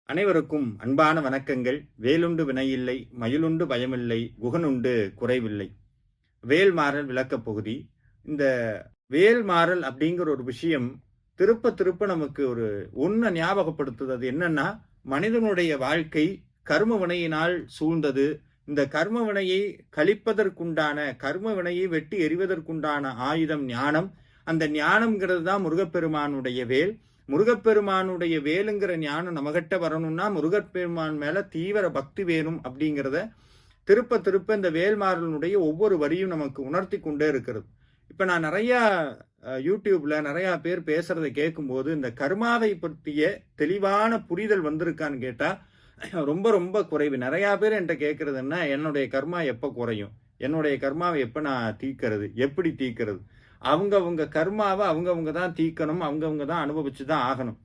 அனைவருக்கும் அன்பான வணக்கங்கள். வேலுண்டு வினையில்லை, மயிலுண்டு பயமில்லை, குகனுண்டு குறைவில்லை. வேல்மாறல் விளக்கப் பகுதி. இந்த வேல்மாறல் அப்படிங்கிற ஒரு விஷயம் திருப்ப திருப்ப நமக்கு ஒன்ன ஞாபகப்படுத்துது. அது என்னன்னா, மனிதனுடைய வாழ்க்கை கர்ம வினையினால் சூழ்ந்தது. இந்த கர்ம வினையை கழிப்பதற்குண்டான, கர்ம வினையை வெட்டி எறிவதற்குண்டான ஆயுதம் ஞானம். அந்த ஞானம்ங்கிறது தான் முருகப்பெருமானுடைய வேல். முருகப்பெருமானுடைய வேலுங்கிற ஞானம் நமகிட்ட வரணும்னா முருகப்பெருமான் மேல தீவிர பக்தி வேணும் அப்படிங்கிறத திருப்ப திருப்ப இந்த வேல்மாறனுடைய ஒவ்வொரு வரியும் நமக்கு உணர்த்தி கொண்டே இருக்கிறது. இப்ப நான் நிறைய யூடியூப்ல நிறைய பேர் பேசுறதை கேட்கும்போது இந்த கர்மாவை பற்றிய தெளிவான புரிதல் வந்திருக்கான்னு கேட்டா ரொம்ப ரொம்ப குறைவு. நிறைய பேர் என்கிட்ட கேட்கறதுன்னா, என்னுடைய கர்மா எப்ப குறையும், என்னுடைய கர்மாவை எப்ப நான் தீக்கிறது, எப்படி தீக்கிறது? அவங்கவங்க கர்மாவை அவங்கவங்க தான் தீக்கணும், அவங்கவங்க தான் அனுபவிச்சு தான் ஆகணும்.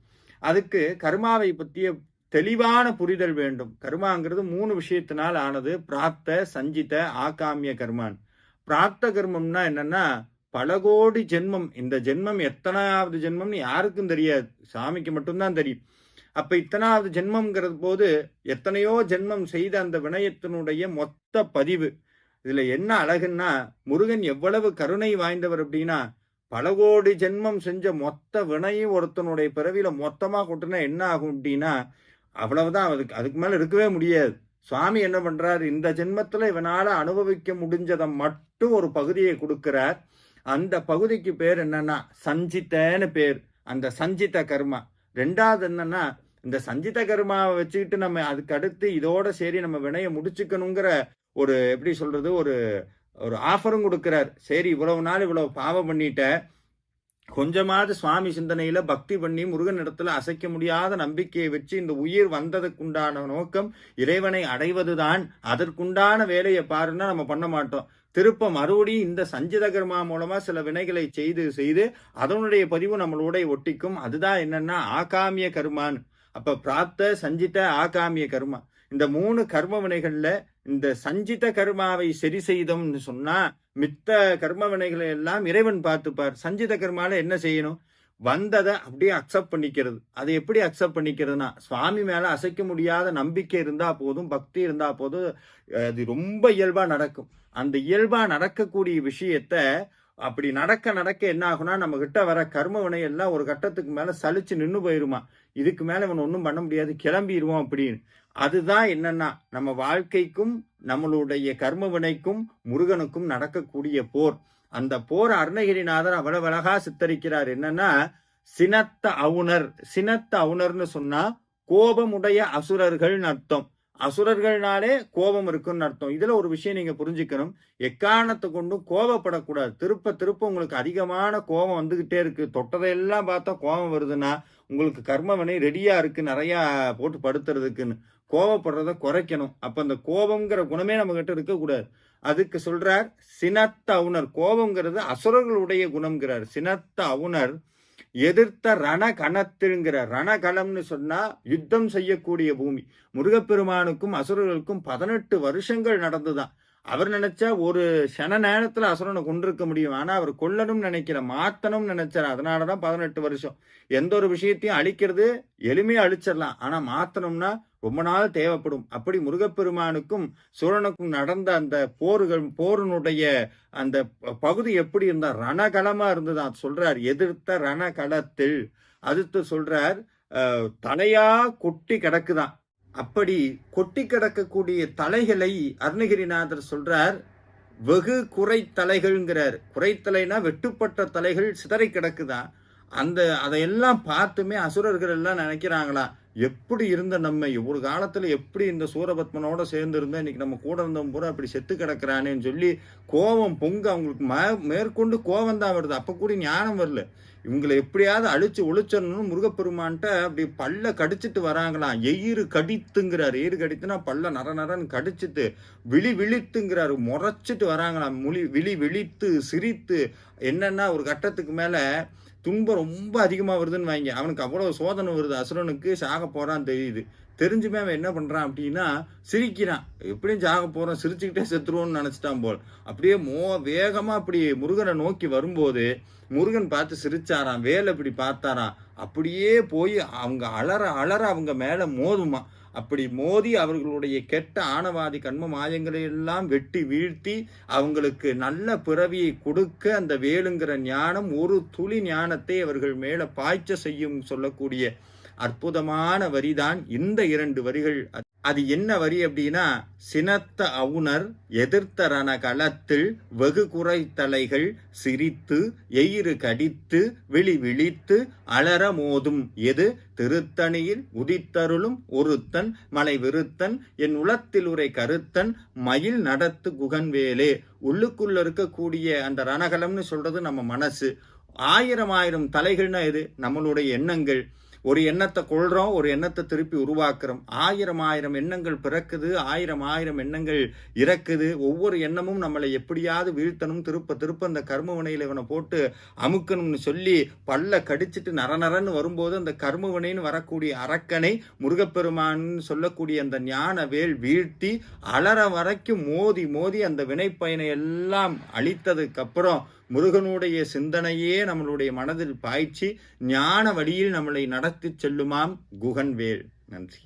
அதுக்கு கர்மாவை பற்றிய தெளிவான புரிதல் வேண்டும். கர்மாங்கிறது 3 விஷயத்தினால் ஆனது. பிராப்த, சஞ்சித, ஆகாமிய கர்மான். பிராப்த கர்மம்னா என்னன்னா, பல கோடி ஜென்மம். இந்த ஜென்மம் எத்தனாவது ஜென்மம்னு யாருக்கும் தெரியாது, சாமிக்கு மட்டும்தான் தெரியும். அப்ப இத்தனாவது ஜென்மம்ங்கிறது போது எத்தனையோ ஜென்மம் செய்த அந்த வினயத்தினுடைய மொத்த பதிவு. இதுல என்ன அழகுன்னா, முருகன் எவ்வளவு கருணை வாய்ந்தவர் அப்படின்னா, பல கோடி ஜென்மம் செஞ்ச மொத்த வினையும் ஒருத்தனுடைய பிறவியில மொத்தமா கொட்டுனா என்ன ஆகும் அப்படின்னா, அவ்வளவுதான். அதுக்கு மேல இருக்கவே முடியாது. சுவாமி என்ன பண்றார், இந்த ஜென்மத்துல இவனால அனுபவிக்க முடிஞ்சதை மட்டும் ஒரு பகுதியை கொடுக்கிறார். அந்த பகுதிக்கு பேர் என்னன்னா சஞ்சித்தன்னு பேர். அந்த சஞ்சித கர்மா. ரெண்டாவது என்னன்னா, இந்த சஞ்சித கர்மாவை வச்சுக்கிட்டு நம்ம அதுக்கு அடுத்து இதோட சரி நம்ம வினையை முடிச்சுக்கணுங்கிற எப்படி சொல்றது, ஒரு ஆஃபரும் கொடுக்கிறார். சரி, இவ்வளவு நாள் இவ்வளவு பாவம் பண்ணிட்ட, கொஞ்சமாவது சுவாமி சிந்தனையில பக்தி பண்ணி முருகன் இடத்துல அசைக்க முடியாத நம்பிக்கையை வச்சு இந்த உயிர் வந்ததுக்குண்டான நோக்கம் இறைவனை அடைவதுதான், அதற்குண்டான வேலையை பாருன்னா நம்ம பண்ண மாட்டோம். திருப்ப மறுபடியும் இந்த சஞ்சித கர்மா மூலமா சில வினைகளை செய்து செய்து அதனுடைய பதிவு நம்மளோட ஒட்டிக்கும். அதுதான் என்னன்னா ஆகாமிய கர்மான்னு. அப்ப பிராப்த, சஞ்சித, ஆகாமிய கர்மா, இந்த 3 கர்ம வினைகள்ல இந்த சஞ்சித கர்மாவை சரி செய்தோம்னு சொன்னா மித்த கர்ம வினைகளை எல்லாம் இறைவன் பார்த்துப்பார். சஞ்சித கர்மால என்ன செய்யணும், வந்ததை அப்படியே அக்செப்ட் பண்ணிக்கிறது. அதை எப்படி அக்செப்ட் பண்ணிக்கிறதுனா, சுவாமி மேல அசைக்க முடியாத நம்பிக்கை இருந்தா போதும், பக்தி இருந்தா போதும், அது ரொம்ப இயல்பா நடக்கும். அந்த இயல்பா நடக்கக்கூடிய விஷயத்த அப்படி நடக்க நடக்க என்ன ஆகும்னா, நம்ம கிட்ட வர கர்ம வினை எல்லாம் ஒரு கட்டத்துக்கு மேல சலிச்சு நின்று போயிருமா. இதுக்கு மேல இவன் ஒன்றும் பண்ண முடியாது, கிளம்பிடுவோம் அப்படின்னு. அதுதான் என்னன்னா, நம்ம வாழ்க்கைக்கும் நம்மளுடைய கர்ம வினைக்கும் முருகனுக்கும் நடக்கக்கூடிய போர். அந்த போர் அருணகிரிநாதர் அவ்வளவு அழகா சித்தரிக்கிறார். என்னன்னா, சினத்த அவுணர். சினத்த அவுணர்னு சொன்னா கோபமுடைய அசுரர்கள்னு அர்த்தம். அசுரர்கள்னாலே கோபம் இருக்குன்னு அர்த்தம். இதுல ஒரு விஷயம் நீங்க புரிஞ்சுக்கணும், எக்காரணத்தை கொண்டும் கோபப்படக்கூடாது. திருப்ப திருப்ப உங்களுக்கு அதிகமான கோபம் வந்துகிட்டே இருக்கு, தொட்டதையெல்லாம் பார்த்தா கோபம் வருதுன்னா உங்களுக்கு கர்மவினை ரெடியா இருக்கு நிறைய போட்டு படுத்துறதுக்குன்னு. கோபப்படுறத குறைக்கணும். அப்ப அந்த கோபம்ங்கிற குணமே நம்ம கிட்ட இருக்கக்கூடாது. அதுக்கு சொல்றார் சினத்த அவுணர். கோபம்ங்கிறது அசுரர்களுடைய குணம்ங்கிறார். சினத்த அவுணர் எதிர்த்த ரணகணத்தில்ங்கிற. ரணகலம்னு சொன்னா யுத்தம் செய்யக்கூடிய பூமி. முருகப்பெருமானுக்கும் அசுரர்களுக்கும் 18 வருஷங்கள் நடந்துதான். அவர் நினைச்சா ஒரு சன நேரத்துல அசுரனை கொண்டிருக்க முடியும். ஆனா அவர் கொல்லணும்னு நினைக்கிற, மாத்தணும்னு நினைச்சார். அதனாலதான் 18 வருஷம். எந்த ஒரு விஷயத்தையும் அழிக்கிறது எளிமையா அழிச்சிடலாம், ஆனா மாத்தணும்னா ரொம்ப நாள் தேவைப்படும். அப்படி முருகப்பெருமானுக்கும் சூரனுக்கும் நடந்த அந்த போரினுடைய அந்த பகுதி எப்படி இருந்தா ரணகலமா இருந்துதான் சொல்றார். எதிர்த்த ரணகலத்தில். அடுத்து சொல்றார், தலையா கொட்டி கிடக்குதான். அப்படி கொட்டி கிடக்கக்கூடிய தலைகளை அருணகிரிநாதர் சொல்றார் வெகு குறைத்தலைகள்ங்கிறார். குறைத்தலைனா வெட்டுப்பட்ட தலைகள் சிதறி கிடக்குதான். அதையெல்லாம் பார்த்துமே அசுரர்கள் எல்லாம் நினைக்கிறாங்களா, எப்படி இருந்த நம்ம ஒரு காலத்துல எப்படி இந்த சூரபத்மனோட சேர்ந்து இருந்தா இன்னைக்கு நம்ம கூட இருந்தவன் பூரா அப்படி செத்து கிடக்குறானேன்னு சொல்லி கோபம் பொங்க அவங்களுக்கு மேற்கொண்டு கோபம் தான் வருது. அப்ப கூட ஞானம் வரல. இவங்களை எப்படியாவது அழிச்சு ஒழிச்சிடணும்னு முருகப்பெருமான்ட்ட அப்படி பல்ல கடிச்சிட்டு வராங்களாம். எயிறு கடித்துங்கிறார். எயிறு கடித்துனா பல்ல நர நரன்னு கடிச்சிட்டு விழித்துங்கிறாரு. முறைச்சிட்டு வராங்களாம். விழி விழித்து சிரித்து. என்னன்னா ஒரு கட்டத்துக்கு மேல துன்பம் ரொம்ப அதிகமா வருதுன்னு வைங்க, அவனுக்கு அவ்வளவு சோதனை வருது, அசுரனுக்கு சாக போறான்னு தெரியுது. தெரிஞ்சுமே அவன் என்ன பண்றான் அப்படின்னா சிரிக்கிறான். எப்படியும் சாக போறான், சிரிச்சுக்கிட்டே செத்துருவோன்னு நினைச்சிட்டான் போல். அப்படியே வேகமா அப்படி முருகனை நோக்கி வரும்போது முருகன் பார்த்து சிரிச்சாராம். வேலை இப்படி பார்த்தாராம். அப்படியே போய் அவங்க அலற அலற அவங்க மேல மோதுமா. அப்படி மோதி அவர்களுடைய கெட்ட ஆணவாதி கண்ம மாயங்களை எல்லாம் வெட்டி வீழ்த்தி அவங்களுக்கு நல்ல பிறவியை கொடுக்க அந்த வேலுங்கிற ஞானம் ஒரு துளி ஞானத்தை அவர்கள் மேல பாய்ச்ச செய்யும் சொல்லக்கூடிய அற்புதமான வரிதான் இந்த 2 வரிகள். அது என்ன வரி அப்படின்னா, சினத்த அவுணர் எதிர்த்த ரணகளத்தில் வெகு குறைத்தலைகள் சிரித்து எயிறு கடித்து விழி விழித்து அலற மோதும் எது திருத்தணியில் உதித்தருளும் ஒருத்தன் மலை விருத்தன் என் உளத்தில் உரை கருத்தன் மயில் நடத்து குகன்வேலே. உள்ளுக்குள்ள இருக்கக்கூடிய அந்த ரணகலம்னு சொல்றது நம்ம மனசு. 1000 தலைகள்னா எது? நம்மளுடைய எண்ணங்கள். ஒரு எண்ணத்தை கொள்றோம், ஒரு எண்ணத்தை திருப்பி உருவாக்குறோம். 1000 எண்ணங்கள் பிறக்குது, 1000 எண்ணங்கள் இறக்குது. ஒவ்வொரு எண்ணமும் நம்மளை எப்படியாவது வீழ்த்தணும், திருப்ப அந்த கர்ம வினையில இவனை போட்டு அமுக்கணும்னு சொல்லி பல்ல கடிச்சிட்டு நரநரன்னு வரும்போது அந்த கர்ம வினைன்னு வரக்கூடிய அரக்கனை முருகப்பெருமான்னு சொல்லக்கூடிய அந்த ஞான வேல் வீழ்த்தி அலற வரைக்கும் மோதி மோதி அந்த வினைப்பயனை எல்லாம் அழித்ததுக்கு அப்புறம் முருகனுடைய சிந்தனையே நம்மளுடைய மனதில் பாய்ச்சி ஞான வழியில் நம்மளை நடத்தி செல்லுமாம் குகன்வேல். நன்றி.